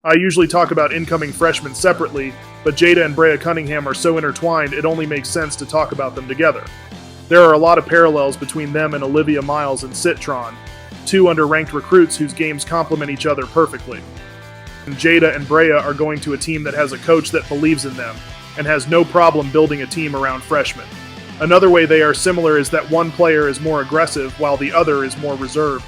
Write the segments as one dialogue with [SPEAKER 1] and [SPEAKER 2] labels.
[SPEAKER 1] I usually talk about incoming freshmen separately, but Jada and Breya Cunningham are so intertwined it only makes sense to talk about them together. There are a lot of parallels between them and Olivia Miles and Citron, two underranked recruits whose games complement each other perfectly. And Jada and Breya are going to a team that has a coach that believes in them and has no problem building a team around freshmen. Another way they are similar is that one player is more aggressive while the other is more reserved.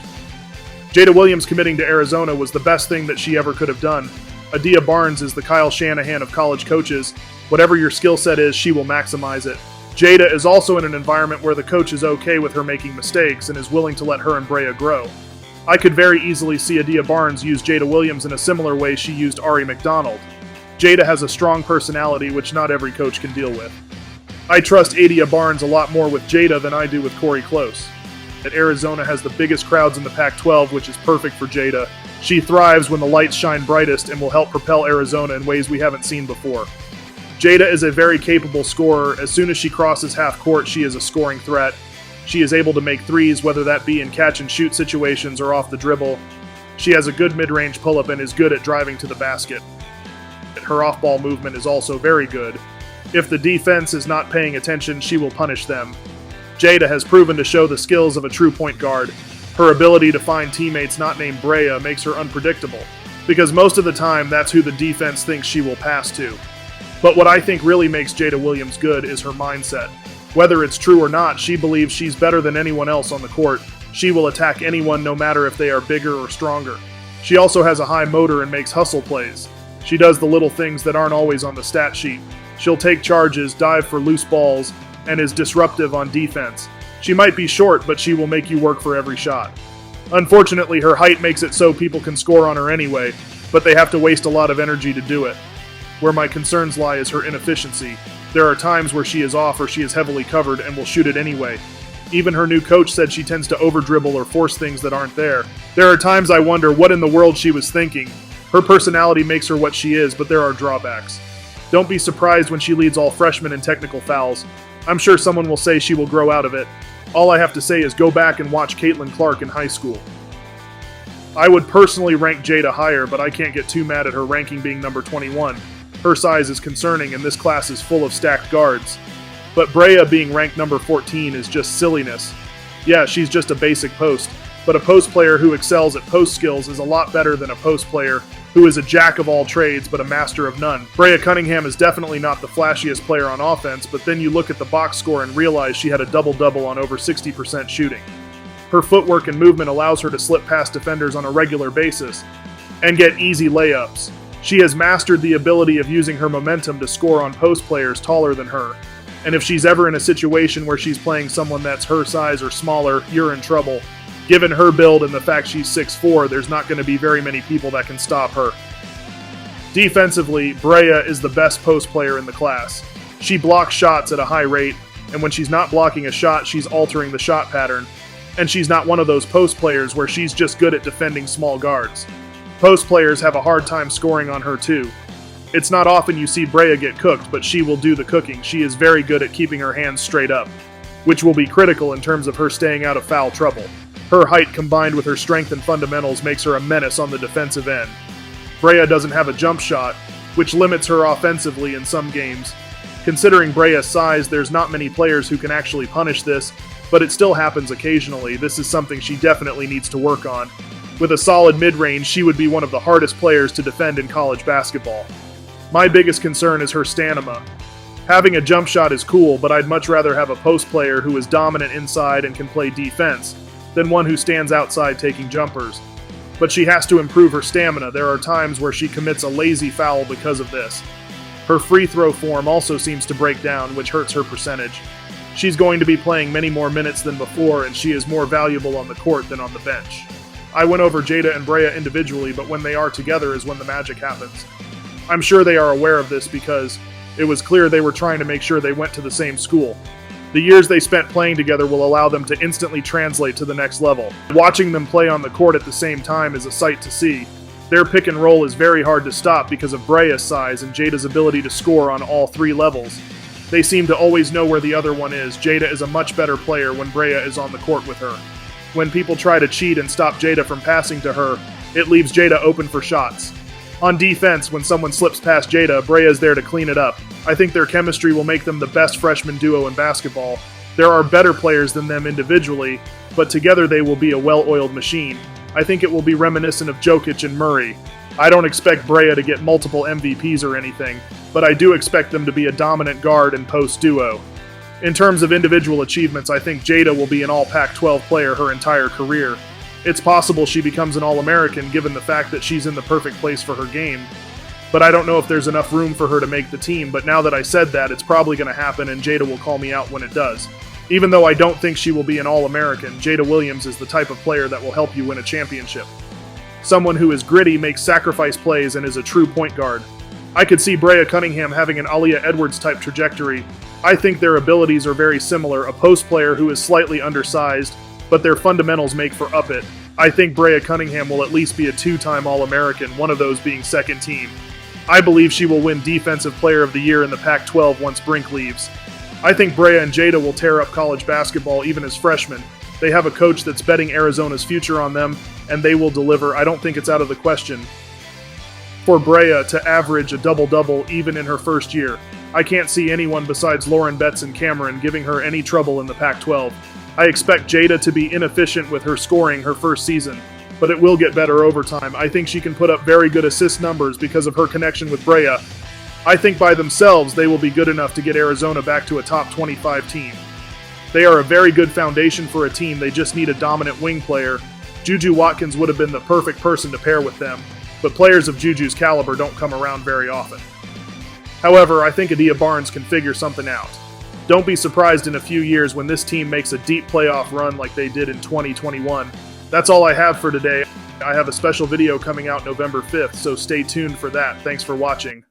[SPEAKER 1] Jada Williams committing to Arizona was the best thing that she ever could have done. Adia Barnes is the Kyle Shanahan of college coaches. Whatever your skill set is, she will maximize it. Jada is also in an environment where the coach is okay with her making mistakes and is willing to let her and Breya grow. I could very easily see Adia Barnes use Jada Williams in a similar way she used Ari McDonald. Jada has a strong personality which not every coach can deal with. I trust Adia Barnes a lot more with Jada than I do with Corey Close. That Arizona has the biggest crowds in the Pac-12, which is perfect for Jada. She thrives when the lights shine brightest and will help propel Arizona in ways we haven't seen before. Jada is a very capable scorer. As soon as she crosses half court, she is a scoring threat. She is able to make threes, whether that be in catch-and-shoot situations or off the dribble. She has a good mid-range pull-up and is good at driving to the basket. Her off-ball movement is also very good. If the defense is not paying attention, she will punish them. Jada has proven to show the skills of a true point guard. Her ability to find teammates not named Breya makes her unpredictable, because most of the time that's who the defense thinks she will pass to. But what I think really makes Jada Williams good is her mindset. Whether it's true or not, she believes she's better than anyone else on the court. She will attack anyone no matter if they are bigger or stronger. She also has a high motor and makes hustle plays. She does the little things that aren't always on the stat sheet. She'll take charges, dive for loose balls, and is disruptive on defense. She might be short, but she will make you work for every shot. Unfortunately, her height makes it so people can score on her anyway, but they have to waste a lot of energy to do it. Where my concerns lie is her inefficiency. There are times where she is off or she is heavily covered and will shoot it anyway. Even her new coach said she tends to over-dribble or force things that aren't there. There are times I wonder what in the world she was thinking. Her personality makes her what she is, but there are drawbacks. Don't be surprised when she leads all freshmen in technical fouls. I'm sure someone will say she will grow out of it. All I have to say is go back and watch Caitlin Clark in high school. I would personally rank Jada higher, but I can't get too mad at her ranking being number 21. Her size is concerning and this class is full of stacked guards. But Breya being ranked number 14 is just silliness. Yeah, she's just a basic post, but a post player who excels at post skills is a lot better than a post player who is a jack of all trades but a master of none. Breya Cunningham is definitely not the flashiest player on offense, but then you look at the box score and realize she had a double-double on over 60% shooting. Her footwork and movement allows her to slip past defenders on a regular basis and get easy layups. She has mastered the ability of using her momentum to score on post players taller than her. And if she's ever in a situation where she's playing someone that's her size or smaller, you're in trouble. Given her build and the fact she's 6'4", there's not going to be very many people that can stop her. Defensively, Breya is the best post player in the class. She blocks shots at a high rate, and when she's not blocking a shot, she's altering the shot pattern. And she's not one of those post players where she's just good at defending small guards. Post players have a hard time scoring on her too. It's not often you see Breya get cooked, but she will do the cooking. She is very good at keeping her hands straight up, which will be critical in terms of her staying out of foul trouble. Her height combined with her strength and fundamentals makes her a menace on the defensive end. Breya doesn't have a jump shot, which limits her offensively in some games. Considering Breya's size, there's not many players who can actually punish this, but it still happens occasionally. This is something she definitely needs to work on. With a solid mid-range, she would be one of the hardest players to defend in college basketball. My biggest concern is her stamina. Having a jump shot is cool, but I'd much rather have a post player who is dominant inside and can play defense than one who stands outside taking jumpers. But she has to improve her stamina. There are times where she commits a lazy foul because of this. Her free throw form also seems to break down, which hurts her percentage. She's going to be playing many more minutes than before, and she is more valuable on the court than on the bench. I went over Jada and Breya individually, but when they are together is when the magic happens. I'm sure they are aware of this because it was clear they were trying to make sure they went to the same school. The years they spent playing together will allow them to instantly translate to the next level. Watching them play on the court at the same time is a sight to see. Their pick and roll is very hard to stop because of Breya's size and Jada's ability to score on all three levels. They seem to always know where the other one is. Jada is a much better player when Breya is on the court with her. When people try to cheat and stop Jada from passing to her, it leaves Jada open for shots. On defense, when someone slips past Jada, Breya is there to clean it up. I think their chemistry will make them the best freshman duo in basketball. There are better players than them individually, but together they will be a well-oiled machine. I think it will be reminiscent of Jokic and Murray. I don't expect Breya to get multiple MVPs or anything, but I do expect them to be a dominant guard and post duo. In terms of individual achievements, I think Jada will be an all Pac-12 player her entire career. It's possible she becomes an All-American given the fact that she's in the perfect place for her game, but I don't know if there's enough room for her to make the team, but now that I said that, it's probably going to happen and Jada will call me out when it does. Even though I don't think she will be an All-American, Jada Williams is the type of player that will help you win a championship. Someone who is gritty, makes sacrifice plays, and is a true point guard. I could see Breya Cunningham having an Aaliyah Edwards-type trajectory. I think their abilities are very similar, a post player who is slightly undersized, but their fundamentals make for up it. I think Breya Cunningham will at least be a two-time All-American, one of those being second team. I believe she will win Defensive Player of the Year in the Pac-12 once Brink leaves. I think Breya and Jada will tear up college basketball even as freshmen. They have a coach that's betting Arizona's future on them, and they will deliver. I don't think it's out of the question for Breya to average a double-double even in her first year. I can't see anyone besides Lauren Betts and Cameron giving her any trouble in the Pac-12. I expect Jada to be inefficient with her scoring her first season, but it will get better over time. I think she can put up very good assist numbers because of her connection with Breya. I think by themselves they will be good enough to get Arizona back to a top 25 team. They are a very good foundation for a team, they just need a dominant wing player. Juju Watkins would have been the perfect person to pair with them, but players of Juju's caliber don't come around very often. However, I think Adia Barnes can figure something out. Don't be surprised in a few years when this team makes a deep playoff run like they did in 2021. That's all I have for today. I have a special video coming out November 5th, so stay tuned for that. Thanks for watching.